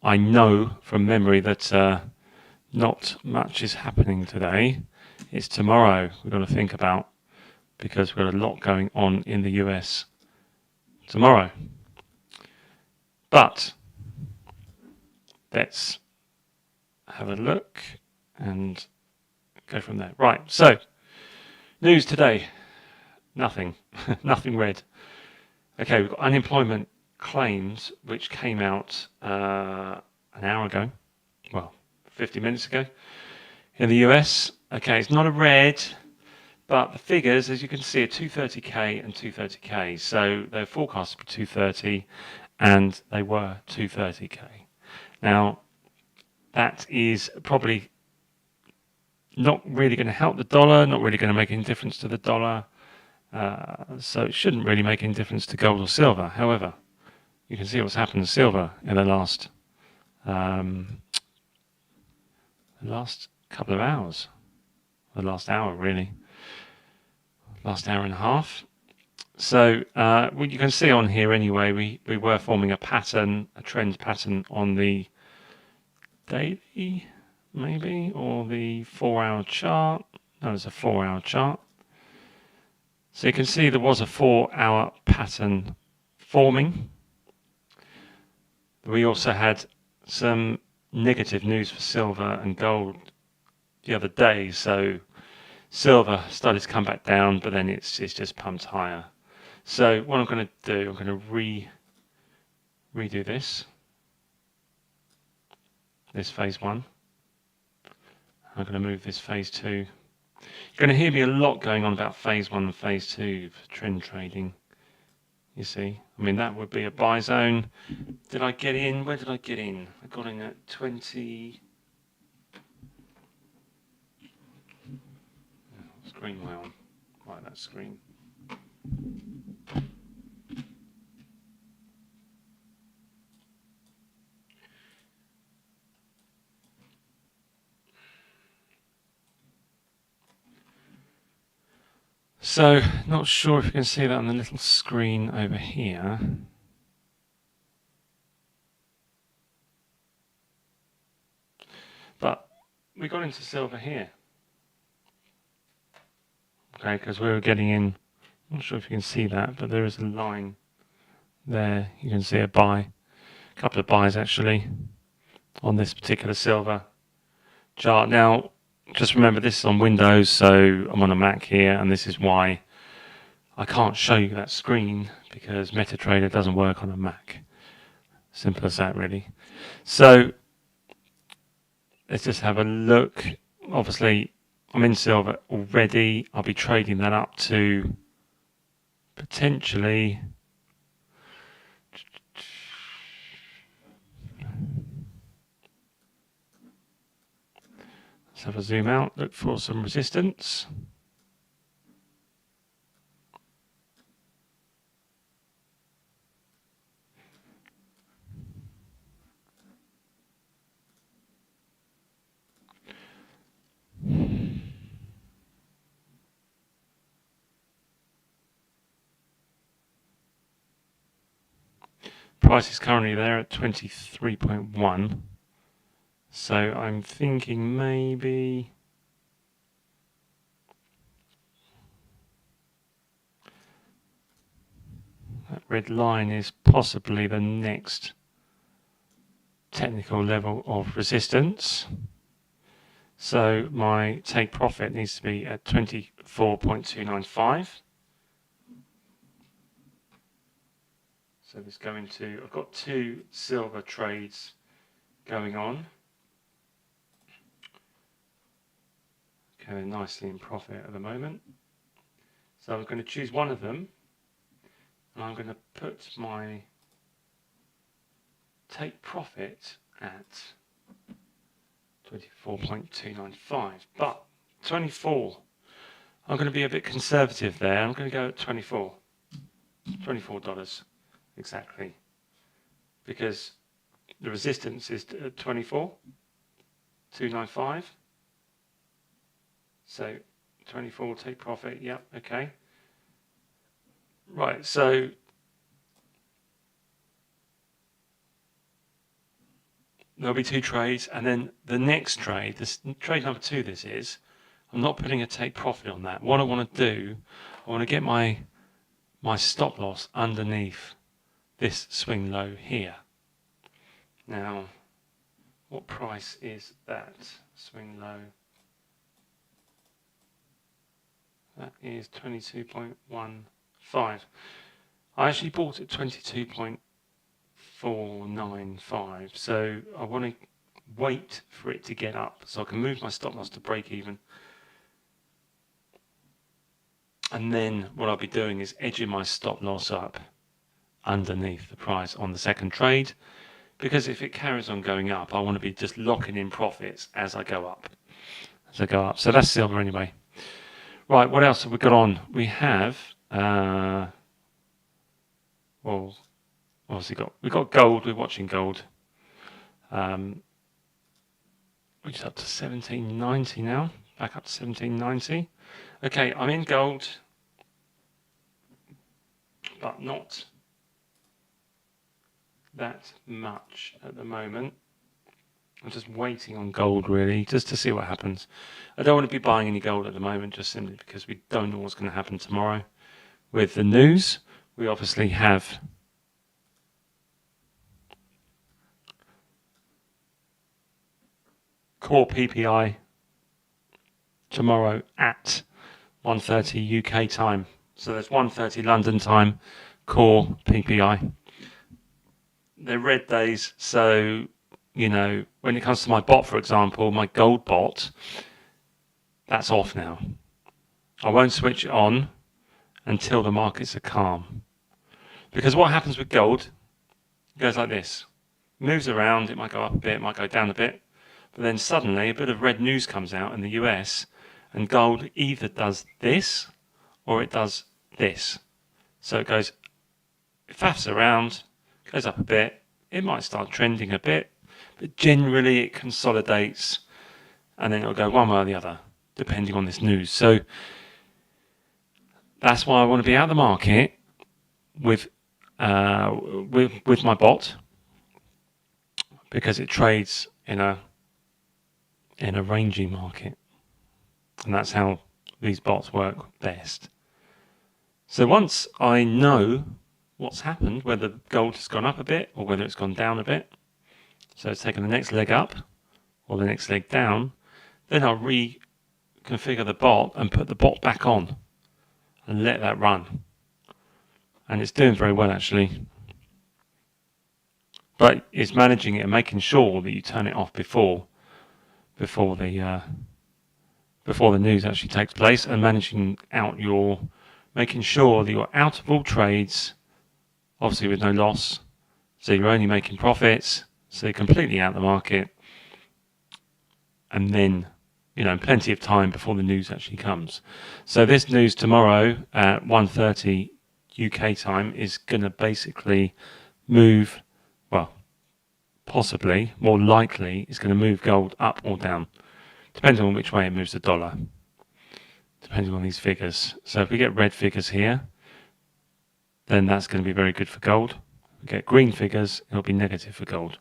I know from memory that not much is happening today. It's tomorrow we've got to think about, because we've got a lot going on in the US tomorrow. But let's have a look and go from there. Right, so news today. Nothing. Nothing red. Okay, we've got unemployment claims which came out an hour ago. Well, 50 minutes ago in the US. Okay, it's not a red, but the figures, as you can see, are 230k and 230k. So they're forecasted for 230 and they were 230k. Now, that is probably not really going to help the dollar, not really going to make any difference to the dollar. So it shouldn't really make any difference to gold or silver. However, you can see what's happened to silver in the last couple of hours. The last hour, really. Last hour and a half. So what you can see on here anyway, we were forming a pattern, a trend pattern on the daily, maybe, or the 4-hour chart. No, it's a 4-hour chart. So you can see there was a 4-hour pattern forming. We also had some negative news for silver and gold the other day. So silver started to come back down, but then it's just pumped higher. So what I'm going to do, I'm going to redo this phase 1. I'm going to move this phase 2. You're going to hear me a lot going on about phase 1 and phase 2 for trend trading. You see, I mean, that would be a buy zone. Did I get in? Where did I get in? I got in at 20. Oh, screen way on. Right, that screen. So, not sure if you can see that on the little screen over here. But we got into silver here. Okay, because we were getting in, I'm not sure if you can see that, but there is a line there. You can see a buy, a couple of buys actually, on this particular silver chart. Now, just remember this is on Windows, so I'm on a Mac here, and this is why I can't show you that screen, because MetaTrader doesn't work on a Mac. Simple as that, really. So let's just have a look. Obviously, I'm in silver already. I'll be trading that up to potentially let's have a zoom out, look for some resistance. Price is currently there at 23.1. So I'm thinking maybe that red line is possibly the next technical level of resistance. So my take profit needs to be at 24.295. So let's go into, I've got 2 silver trades going on. Okay, they're nicely in profit at the moment. So I'm going to choose one of them, and I'm going to put my take profit at 24.295. But 24, I'm going to be a bit conservative there. I'm going to go at $24 exactly, because the resistance is at 24.295. So 24 take profit, yep, okay. Right, so there'll be 2 trades, and then the next trade, this trade number 2, this is, I'm not putting a take profit on that. What I want to do, I want to get my stop loss underneath this swing low here. Now, what price is that swing low? That is 22.15. I actually bought it 22.495, so I want to wait for it to get up so I can move my stop loss to break even. And then what I'll be doing is edging my stop loss up underneath the price on the second trade, because if it carries on going up, I want to be just locking in profits as I go up. So that's silver anyway. Right, what else have we got on? We have, well, obviously we've got gold. We're watching gold, which is up to 1790 now. Back up to 1790. Okay, I'm in gold, but not that much at the moment. I'm just waiting on gold, really, just to see what happens. I don't want to be buying any gold at the moment, just simply because we don't know what's going to happen tomorrow with the news. We obviously have core PPI tomorrow at 1:30 UK time. So there's 1:30 London time, core PPI. They're red days, so you know, when it comes to my bot, for example, my gold bot, that's off now. I won't switch it on until the markets are calm. Because what happens with gold, it goes like this. Moves around, it might go up a bit, it might go down a bit, but then suddenly a bit of red news comes out in the US, and gold either does this or it does this. So it faffs around, goes up a bit, it might start trending a bit, but generally it consolidates and then it'll go one way or the other, depending on this news. So that's why I want to be out of the market with my bot, because it trades in a ranging market, and that's how these bots work best. So once I know what's happened, whether gold has gone up a bit or whether it's gone down a bit, so it's taken the next leg up or the next leg down, then I'll reconfigure the bot and put the bot back on and let that run. And it's doing very well, actually. But it's managing it and making sure that you turn it off before the news actually takes place, and making sure that you're out of all trades, obviously with no loss, so you're only making profits, so you're completely out of the market, and then, you know, plenty of time before the news actually comes. So this news tomorrow at 1:30 UK time is going to basically move, well, possibly, more likely, it's going to move gold up or down, depending on which way it moves the dollar, depending on these figures. So if we get red figures here, then that's going to be very good for gold. If we get green figures, it'll be negative for gold.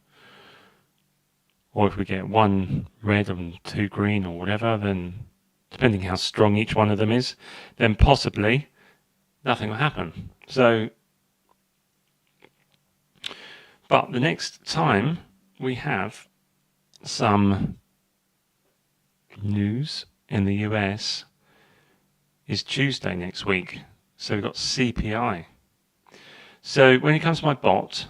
Or if we get 1 red and 2 green or whatever, then depending how strong each one of them is, then possibly nothing will happen. So, but the next time we have some news in the US is Tuesday next week. So we've got CPI. So when it comes to my bot,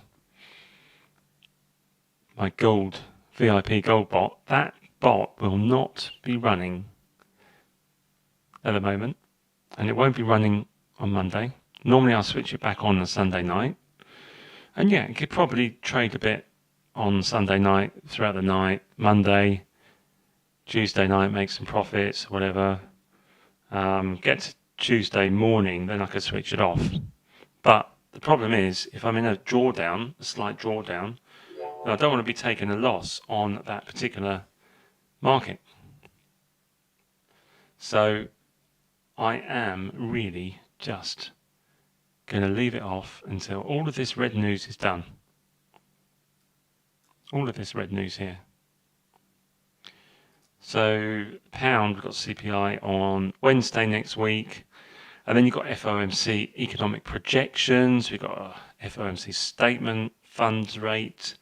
my gold VIP gold bot, that bot will not be running at the moment, and it won't be running on Monday. Normally I'll switch it back on Sunday night, and yeah, it could probably trade a bit on Sunday night, throughout the night, Monday, Tuesday night, make some profits, whatever. Get to Tuesday morning, then I could switch it off. But the problem is, if I'm in a slight drawdown, I don't want to be taking a loss on that particular market. So I am really just going to leave it off until all of this red news is done. All of this red news here. So pound, we've got CPI on Wednesday next week. And then you've got FOMC economic projections. We've got a FOMC statement, funds rate,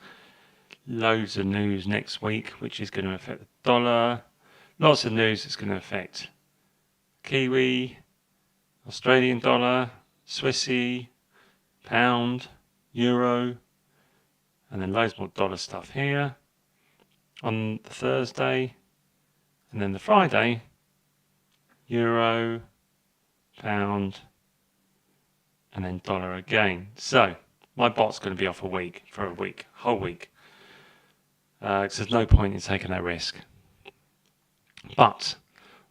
loads of news next week, which is going to affect the dollar. Lots of news that's going to affect Kiwi, Australian dollar, Swissy, pound, euro, and then loads more dollar stuff here on the Thursday. And then the Friday, euro, pound, and then dollar again. So my bot's going to be off a week, whole week. Because there's no point in taking that risk. But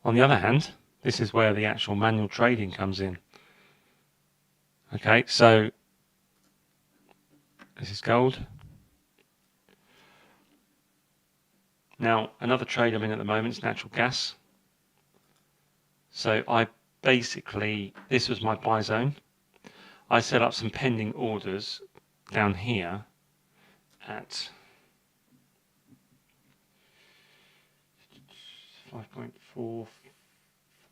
on the other hand, this is where the actual manual trading comes in. Okay, so this is gold. Now, another trade I'm in at the moment is natural gas. So I basically, this was my buy zone. I set up some pending orders down here at 5.4,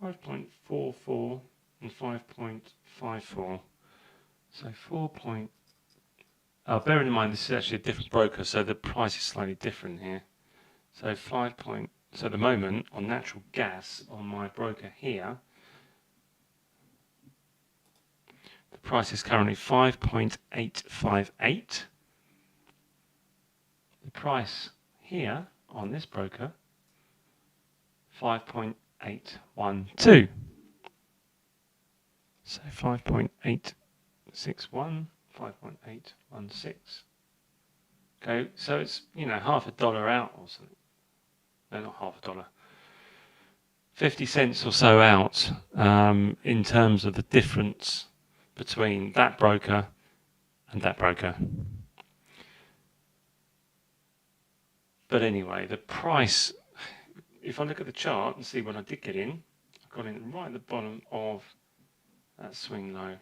5.44 and 5.54. So 4. Bearing in mind this is actually a different broker, so the price is slightly different here. So so at the moment on natural gas on my broker here, the price is currently 5.858. The price here on this broker, 5.812. So 5.861, 5.816. Okay, so it's, half $1 out or something. No, not half $1. 50 cents or so out in terms of the difference between that broker and that broker. But anyway, the price, if I look at the chart and see when I did get in, I got in right at the bottom of that swing low.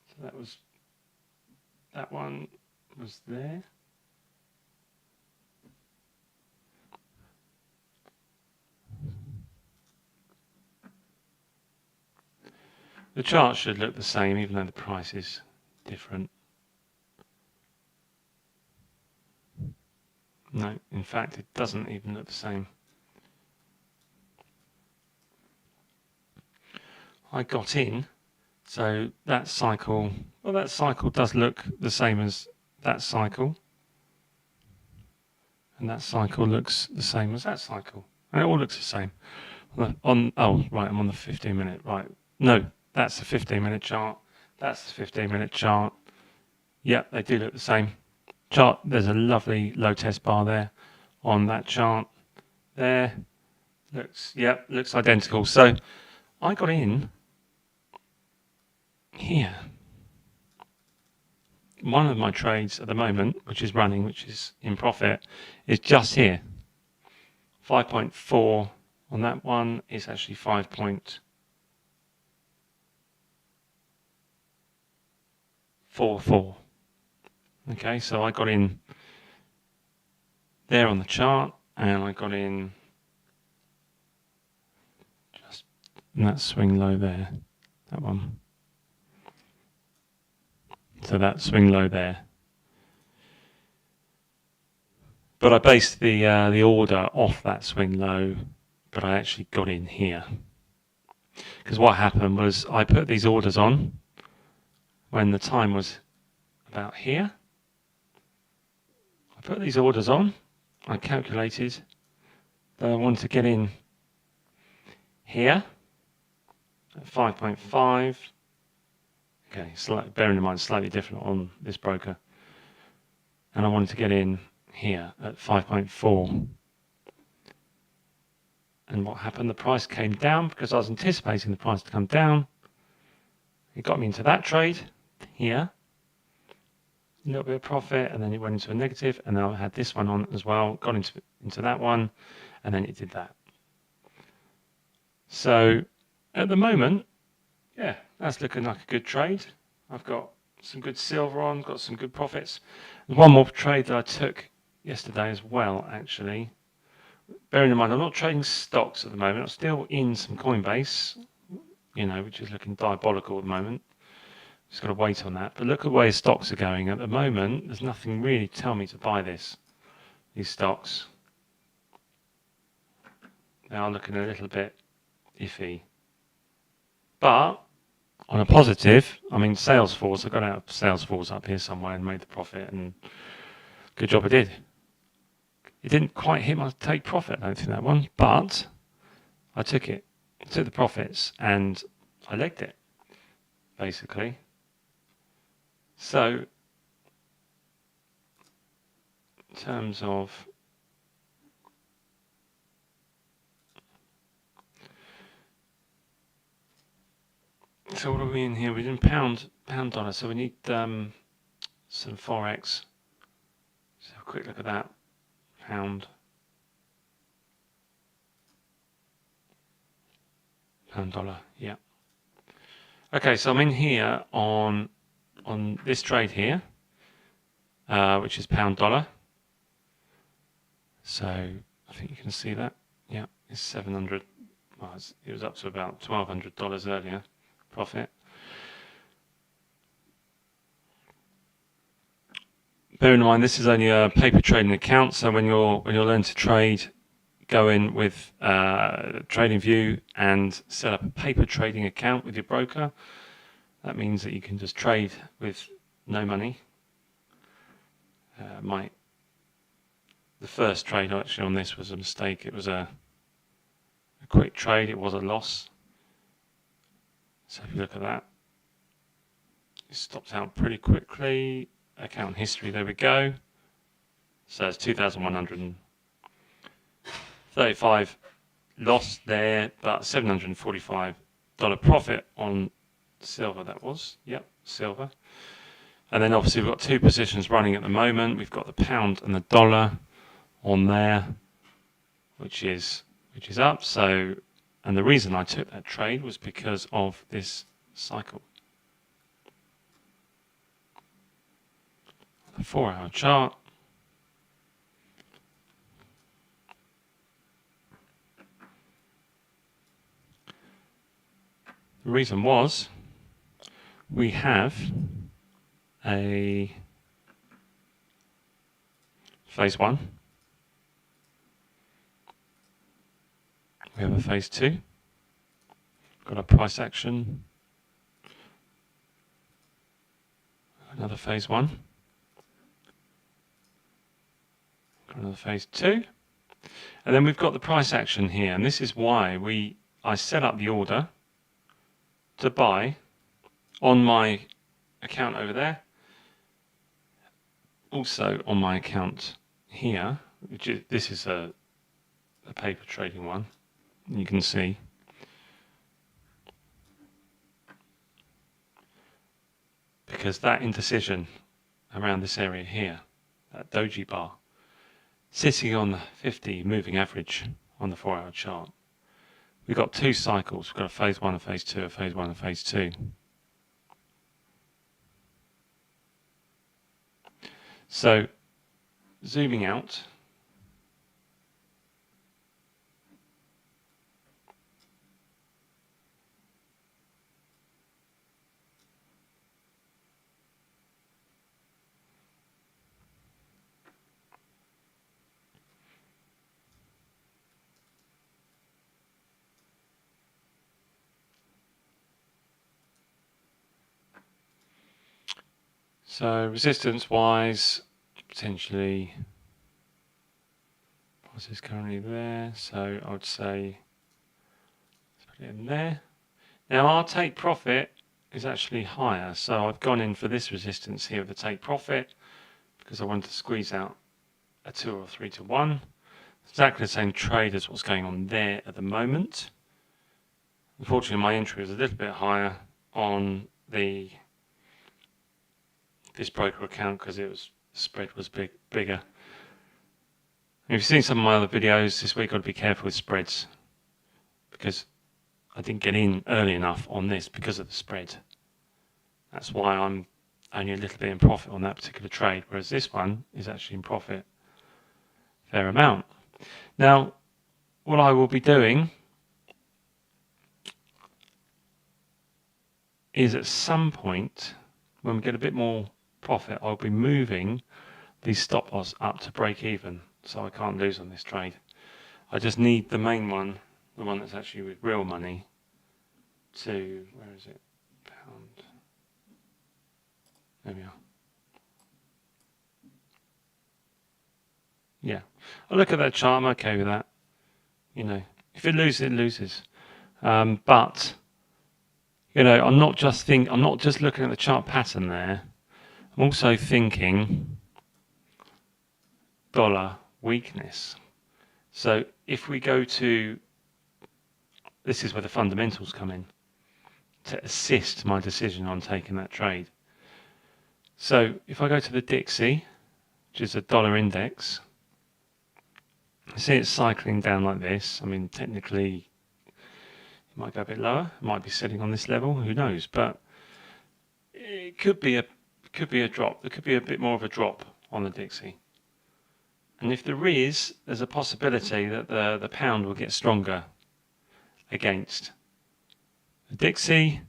So that one was there. The chart should look the same, even though the price is different. No, in fact, it doesn't even look the same. I got in, so that cycle does look the same as that cycle. And that cycle looks the same as that cycle. And it all looks the same. I'm on the 15-minute, right. No, that's the 15-minute chart. That's the 15-minute chart. Yep, they do look the same. Chart, there's a lovely low test bar there on that chart. There. Looks identical. So I got in here. One of my trades at the moment, which is running, which is in profit, is just here. 5.4 on that one is actually 5.44. Okay, so I got in there on the chart, and I got in just in that swing low there, that one. So that swing low there. But I based the order off that swing low, but I actually got in here. Because what happened was I put these orders on when the time was about here. I put these orders on. I calculated that I wanted to get in here at 5.5. Okay, bearing in mind slightly different on this broker. And I wanted to get in here at 5.4. And what happened? The price came down because I was anticipating the price to come down. It got me into that trade here. A little bit of profit, and then it went into a negative, and then I had this one on as well, got into that one, and then it did that. So at the moment, yeah, that's looking like a good trade. I've got some good silver on, got some good profits. There's one more trade that I took yesterday as well, actually. Bearing in mind, I'm not trading stocks at the moment. I'm still in some Coinbase, which is looking diabolical at the moment. Just got to wait on that. But look at where stocks are going at the moment. There's nothing really to tell me to buy these stocks. They are looking a little bit iffy. But on a positive, I mean, Salesforce, I got out of Salesforce up here somewhere and made the profit, and good job I did. It didn't quite hit my take profit, I don't think, that one, but I took it. I took the profits and I legged it, basically. So, in terms of so what are we in here? We're in pound dollar, so we need some forex. Let's have a quick look at that. Pound dollar, yeah. Okay, so I'm in here on this trade here, which is pound dollar. So I think you can see that. Yeah, it's 700. Well, it was up to about $1,200 earlier. Profit. Bear in mind, this is only a paper trading account. So when you're learning to trade, go in with TradingView and set up a paper trading account with your broker. That means that you can just trade with no money. The first trade actually on this was a mistake. It was a quick trade. It was a loss. So if you look at that, it stopped out pretty quickly. Account history, there we go. So it's 2,135 loss there, but $745 profit on silver. That was, yep, silver. And then obviously we've got two positions running at the moment. We've got the pound and the dollar on there, which is up. So, and the reason I took that trade was because of this cycle. The 4-hour chart. The reason was we have a phase 1. We have a phase 2. Got a price action. Another phase 1. Got another phase 2. And then we've got the price action here. And this is why I set up the order to buy on my account over there. Also on my account here, this is a paper trading one. You can see because that indecision around this area here, that doji bar, sitting on the 50 moving average on the 4-hour chart. We've got two cycles. We've got a phase 1 and phase 2, a phase 1 and phase 2. So, zooming out, so resistance wise, potentially price is currently there, so I would say let's put it in there. Now our take profit is actually higher, so I've gone in for this resistance here with the take profit because I wanted to squeeze out a 2 or 3 to 1. Exactly the same trade as what's going on there at the moment. Unfortunately, my entry was a little bit higher on this broker account because the spread was bigger. If you've seen some of my other videos this week, I'd be careful with spreads because I didn't get in early enough on this because of the spread. That's why I'm only a little bit in profit on that particular trade, whereas this one is actually in profit a fair amount. Now, what I will be doing is at some point, when we get a bit more profit, I'll be moving these stop loss up to break even, so I can't lose on this trade. I just need the main one, the one that's actually with real money, to, where is it, pound, there we are. Yeah, I look at that chart, I'm okay with that. You know, if it loses, it loses. But you know, I'm not just looking at the chart pattern there. I'm also thinking dollar weakness. So if we go to, this is where the fundamentals come in to assist my decision on taking that trade. So if I go to the Dixie, which is a dollar index, see it's cycling down like this. I mean, technically, it might go a bit lower. It might be sitting on this level. Who knows? But it could be a drop. There could be a bit more of a drop on the Dixie. And if there is, there's a possibility that the pound will get stronger against the Dixie.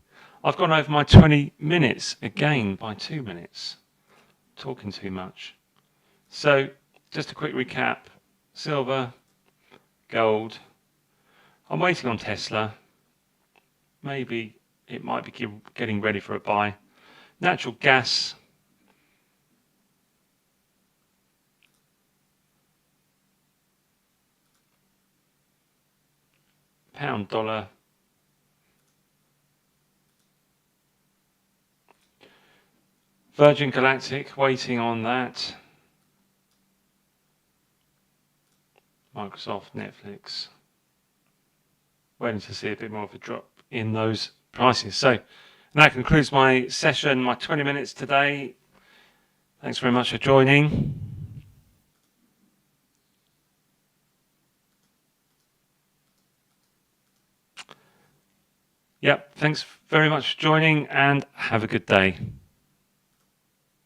I've gone over my 20 minutes again by 2 minutes. Talking too much. So just a quick recap. Silver, gold. I'm waiting on Tesla. Maybe it might be getting ready for a buy. Natural gas. Pound dollar. Virgin Galactic, waiting on that. Microsoft, Netflix. Waiting to see a bit more of a drop in those prices. So that concludes my session, my 20 minutes today. Thanks very much for joining. Yep, thanks very much for joining and have a good day.